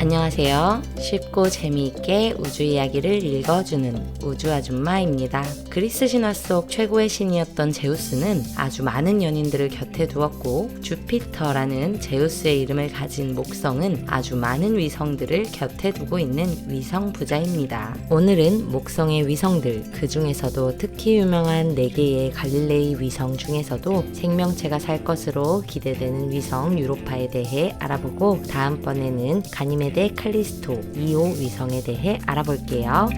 안녕하세요. 쉽고 재미있게 우주 이야기를 읽어주는 우주 아줌마입니다. 그리스 신화 속 최고의 신이었던 제우스는 아주 많은 연인들을 곁에 두었고, 주피터라는 제우스의 이름을 가진 목성은 아주 많은 위성들을 곁에 두고 있는 위성 부자입니다. 오늘은 목성의 위성들, 그 중에서도 특히 유명한 4개의 갈릴레이 위성 중에서도 생명체가 살 것으로 기대되는 위성 유로파에 대해 알아보고, 다음번에는 가니메데 칼리스토 2호 위성에 대해 알아볼게요.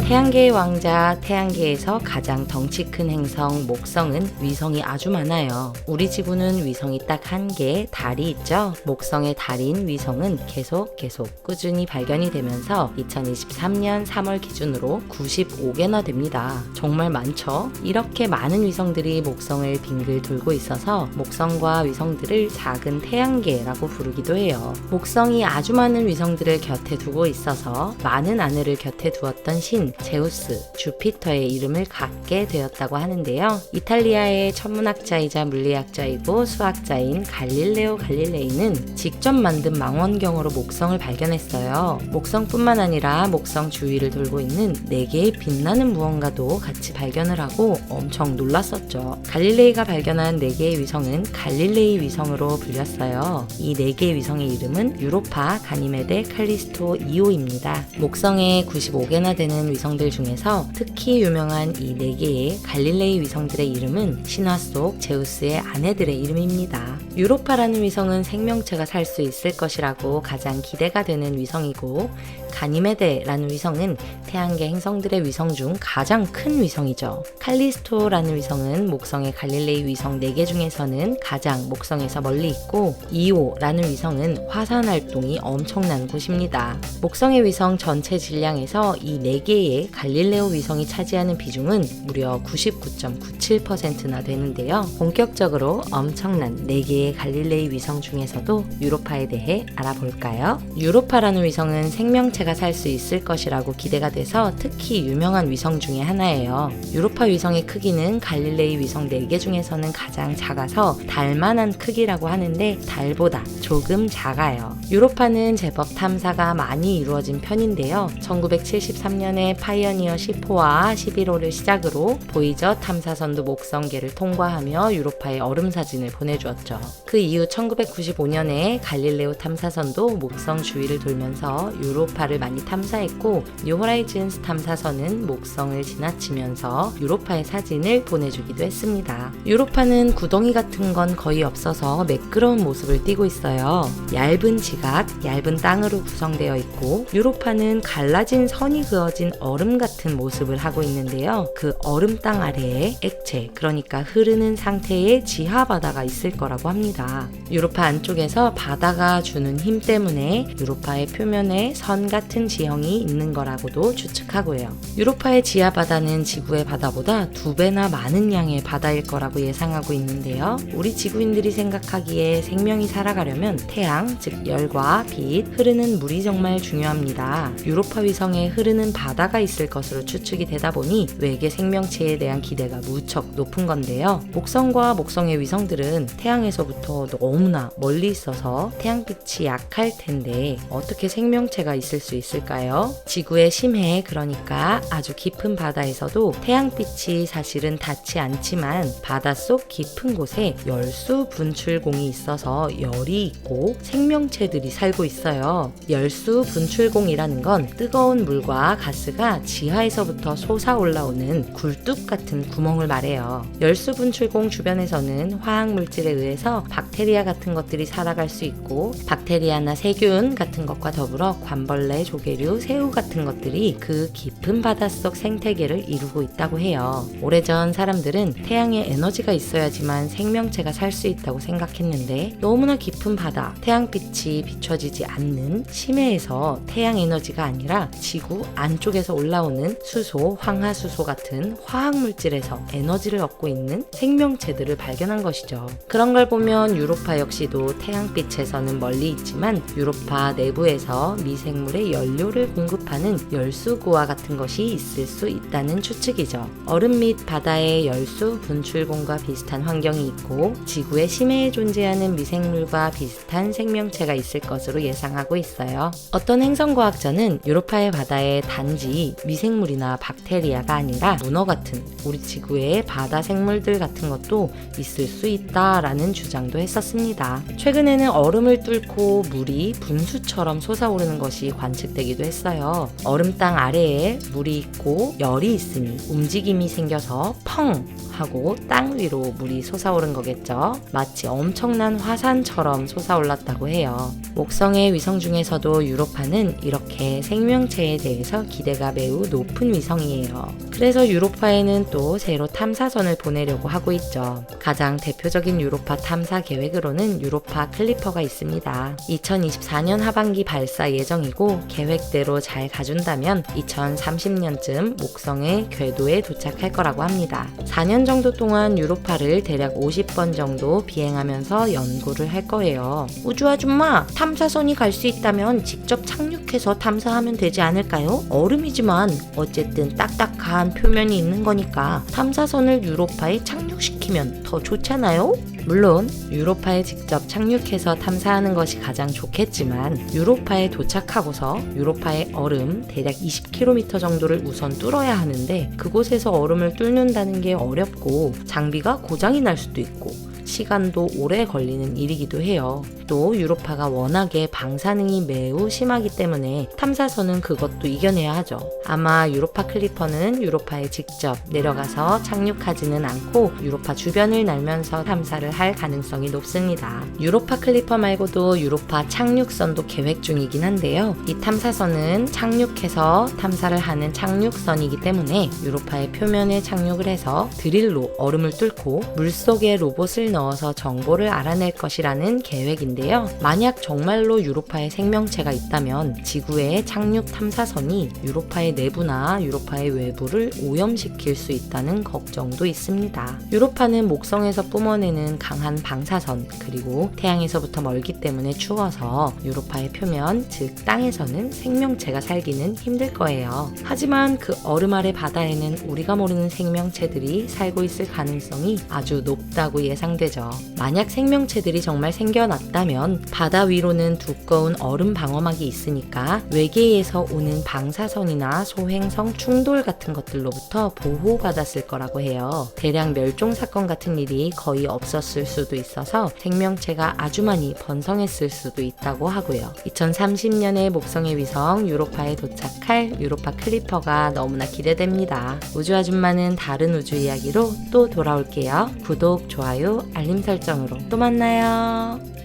태양계의 왕자, 태양계에서 가장 덩치 큰 행성 목성은 위성이 아주 많아요. 우리 지구는 위성이 딱 1개, 달이 있죠. 목성의 달인 위성은 계속 꾸준히 발견이 되면서 2023년 3월 기준으로 95개나 됩니다. 정말 많죠? 이렇게 많은 위성들이 목성을 빙글 돌고 있어서 목성과 위성들을 작은 태양계라고 부르기도 해요. 목성이 아주 많은 위성들을 곁에 두고 있어서 많은 아내를 곁에 두었던 신 제우스, 주피터의 이름을 갖게 되었다고 하는데요. 이탈리아의 천문학자이자 물리학자이고 수학자인 갈릴레오 갈릴레이는 직접 만든 망원경으로 목성을 발견했어요. 목성뿐만 아니라 목성 주위를 돌고 있는 4개의 빛나는 무언가도 같이 발견을 하고 엄청 놀랐었죠. 갈릴레이가 발견한 4개의 위성은 갈릴레이 위성으로 불렸어요. 이 4개의 위성의 이름은 유로파, 가니메데, 칼리스토 2호입니다. 목성에 95개나 되는 위성 들 중에서 특히 유명한 이 4개의 갈릴레이 위성들의 이름은 신화 속 제우스의 아내들의 이름입니다. 유로파라는 위성은 생명체가 살 수 있을 것이라고 가장 기대가 되는 위성이고, 가니메데라는 위성은 태양계 행성들의 위성 중 가장 큰 위성이죠. 칼리스토라는 위성은 목성의 갈릴레이 위성 4개 중에서는 가장 목성에서 멀리 있고, 이오라는 위성은 화산 활동이 엄청난 곳입니다. 목성의 위성 전체 질량에서 이 4개의 갈릴레오 위성이 차지하는 비중은 무려 99.97%나 되는데요. 본격적으로 엄청난 4개의 갈릴레이 위성 중에서도 유로파에 대해 알아볼까요? 유로파라는 위성은 생명체가 살 수 있을 것이라고 기대가 돼서 특히 유명한 위성 중에 하나예요. 유로파 위성의 크기는 갈릴레이 위성 4개 중에서는 가장 작아서 달만한 크기라고 하는데 달보다 조금 작아요. 유로파는 제법 탐사가 많이 이루어진 편인데요. 1973년에 파이어니어 10호와 11호를 시작으로 보이저 탐사선도 목성계를 통과하며 유로파의 얼음 사진을 보내주었죠. 그 이후 1995년에 갈릴레오 탐사선도 목성 주위를 돌면서 유로파를 많이 탐사했고, 뉴 호라이즌스 탐사선은 목성을 지나치면서 유로파의 사진을 보내주기도 했습니다. 유로파는 구덩이 같은 건 거의 없어서 매끄러운 모습을 띠고 있어요. 얇은 지각, 얇은 땅으로 구성되어 있고, 유로파는 갈라진 선이 그어진 얼음 같은 모습을 하고 있는데요. 그 얼음 땅 아래에 액체, 그러니까 흐르는 상태의 지하 바다가 있을 거라고 합니다. 유로파 안쪽에서 바다가 주는 힘 때문에 유로파의 표면에 선 같은 지형이 있는 거라고도 추측하고 해요. 유로파의 지하 바다는 지구의 바다보다 2배나 많은 양의 바다일 거라고 예상하고 있는데요. 우리 지구인들이 생각하기에 생명이 살아가려면 태양, 즉 열과 빛, 흐르는 물이 정말 중요합니다. 유로파 위성에 흐르는 바다가 있을 것으로 추측이 되다 보니 외계 생명체에 대한 기대가 무척 높은 건데요. 목성과 목성의 위성들은 태양에서부터 너무나 멀리 있어서 태양빛이 약할 텐데 어떻게 생명체가 있을 수 있을까요? 지구의 심해, 그러니까 아주 깊은 바다에서도 태양빛이 사실은 닿지 않지만 바닷속 깊은 곳에 열수 분출공이 있어서 열이 있고 생명체들이 살고 있어요. 열수 분출공이라는 건 뜨거운 물과 가스가 지하에서부터 솟아 올라오는 굴뚝 같은 구멍을 말해요. 열수 분출공 주변에서는 화학 물질에 의해서 박테리아 같은 것들이 살아갈 수 있고, 박테리아나 세균 같은 것과 더불어 관벌레, 조개류, 새우 같은 것들이 그 깊은 바닷속 생태계를 이루고 있다고 해요. 오래전 사람들은 태양에 에너지가 있어야지만 생명체가 살 수 있다고 생각했는데, 너무나 깊은 바다, 태양빛이 비춰지지 않는 심해에서 태양 에너지가 아니라 지구 안쪽에서 올라오는 수소, 황화수소 같은 화학물질에서 에너지를 얻고 있는 생명체들을 발견한 것이죠. 그런 걸 보면 반면 유로파 역시도 태양빛에서는 멀리 있지만 유로파 내부에서 미생물의 연료를 공급하는 열수구와 같은 것이 있을 수 있다는 추측이죠. 얼음 및 바다의 열수 분출공과 비슷한 환경이 있고 지구의 심해에 존재하는 미생물과 비슷한 생명체가 있을 것으로 예상하고 있어요. 어떤 행성과학자는 유로파의 바다에 단지 미생물이나 박테리아가 아니라 문어 같은 우리 지구의 바다 생물들 같은 것도 있을 수 있다라는 주장도 했었습니다. 최근에는 얼음을 뚫고 물이 분수처럼 솟아오르는 것이 관측되기도 했어요. 얼음 땅 아래에 물이 있고 열이 있으니 움직임이 생겨서 펑 하고 땅 위로 물이 솟아오른 거겠죠. 마치 엄청난 화산처럼 솟아올랐다고 해요. 목성의 위성 중에서도 유로파는 이렇게 생명체에 대해서 기대가 매우 높은 위성이에요. 그래서 유로파에는 또 새로 탐사선을 보내려고 하고 있죠. 가장 대표적인 유로파 탐사 계획으로는 유로파 클리퍼가 있습니다. 2024년 하반기 발사 예정이고 계획대로 잘 가준다면 2030년쯤 목성의 궤도에 도착할 거라고 합니다. 4년 정도 동안 유로파를 대략 50번 정도 비행하면서 연구를 할 거예요. 우주 아줌마, 탐사선이 갈 수 있다면 직접 착륙해서 탐사하면 되지 않을까요? 얼음이지만 어쨌든 딱딱한 표면이 있는 거니까 탐사선을 유로파에 착륙시키면 더 좋잖아요? 물론 유로파에 직접 착륙해서 탐사하는 것이 가장 좋겠지만 유로파에 도착하고서 유로파의 얼음 대략 20km 정도를 우선 뚫어야 하는데 그곳에서 얼음을 뚫는다는 게 어렵고 장비가 고장이 날 수도 있고 시간도 오래 걸리는 일이기도 해요. 또 유로파가 워낙에 방사능이 매우 심하기 때문에 탐사선은 그것도 이겨내야 하죠. 아마 유로파 클리퍼는 유로파에 직접 내려가서 착륙하지는 않고 유로파 주변을 날면서 탐사를 할 가능성이 높습니다. 유로파 클리퍼 말고도 유로파 착륙선도 계획 중이긴 한데요. 이 탐사선은 착륙해서 탐사를 하는 착륙선이기 때문에 유로파의 표면에 착륙을 해서 드릴로 얼음을 뚫고 물속에 로봇을 넣어서 정보를 알아낼 것이라는 계획인데요. 만약 정말로 유로파에 생명체가 있다면 지구의 착륙 탐사선이 유로파의 내부나 유로파의 외부를 오염시킬 수 있다는 걱정도 있습니다. 유로파는 목성에서 뿜어내는 강한 방사선 그리고 태양에서부터 멀기 때문에 추워서 유로파의 표면, 즉 땅에서는 생명체가 살기는 힘들 거예요. 하지만 그 얼음 아래 바다에는 우리가 모르는 생명체들이 살고 있을 가능성이 아주 높다고 예상되죠. 만약 생명체들이 정말 생겨났다면 바다 위로는 두꺼운 얼음 방어막이 있으니까 외계에서 오는 방사선이나 소행성 충돌 같은 것들로부터 보호받았을 거라고 해요. 대량 멸종 사건 같은 일이 거의 없었을 수도 있어서 생명체가 아주 많이 번성했을 수도 있다고 하고요. 2030년에 목성의 위성 유로파에 도착할 유로파 클리퍼가 너무나 기대됩니다. 우주 아줌마는 다른 우주 이야기로 또 돌아올게요. 구독, 좋아요, 알림 설정으로 또 만나요.